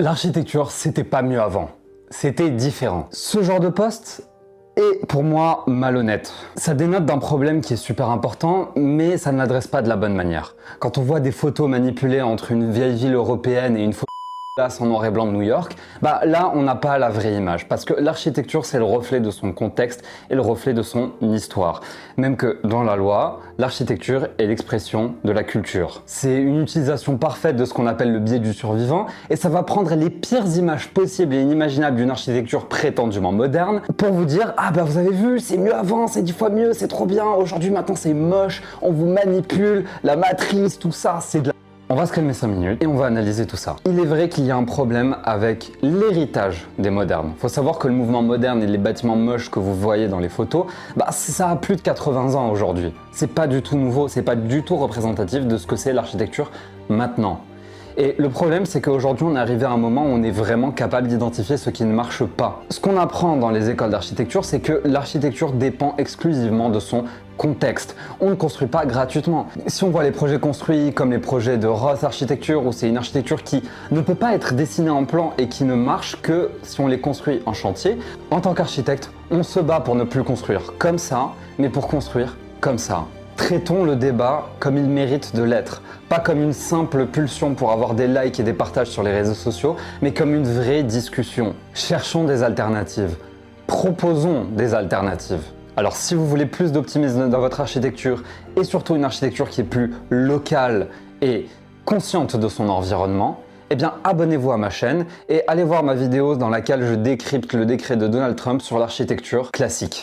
L'architecture, c'était pas mieux avant. C'était différent. Ce genre de poste est pour moi malhonnête. Ça dénote d'un problème qui est super important, mais ça ne l'adresse pas de la bonne manière. Quand on voit des photos manipulées entre une vieille ville européenne et une photo en noir et blanc de New York, bah là on n'a pas la vraie image parce que l'architecture c'est le reflet de son contexte et le reflet de son histoire. Même que dans la loi, l'architecture est l'expression de la culture. C'est une utilisation parfaite de ce qu'on appelle le biais du survivant et ça va prendre les pires images possibles et inimaginables d'une architecture prétendument moderne pour vous dire ah bah vous avez vu c'est mieux avant, c'est 10 fois mieux, c'est trop bien, aujourd'hui maintenant c'est moche, on vous manipule, la matrice, tout ça c'est de la... On va se calmer 5 minutes et on va analyser tout ça. Il est vrai qu'il y a un problème avec l'héritage des modernes. Faut savoir que le mouvement moderne et les bâtiments moches que vous voyez dans les photos, bah ça a plus de 80 ans aujourd'hui. C'est pas du tout nouveau, c'est pas du tout représentatif de ce que c'est l'architecture maintenant. Et le problème, c'est qu'aujourd'hui, on est arrivé à un moment où on est vraiment capable d'identifier ce qui ne marche pas. Ce qu'on apprend dans les écoles d'architecture, c'est que l'architecture dépend exclusivement de son contexte. On ne construit pas gratuitement. Si on voit les projets construits comme les projets de Roth Architecture, où c'est une architecture qui ne peut pas être dessinée en plan et qui ne marche que si on les construit en chantier, en tant qu'architecte, on se bat pour ne plus construire comme ça, mais pour construire comme ça. Traitons le débat comme il mérite de l'être, pas comme une simple pulsion pour avoir des likes et des partages sur les réseaux sociaux, mais comme une vraie discussion. Cherchons des alternatives, proposons des alternatives. Alors si vous voulez plus d'optimisme dans votre architecture et surtout une architecture qui est plus locale et consciente de son environnement, eh bien abonnez-vous à ma chaîne et allez voir ma vidéo dans laquelle je décrypte le décret de Donald Trump sur l'architecture classique.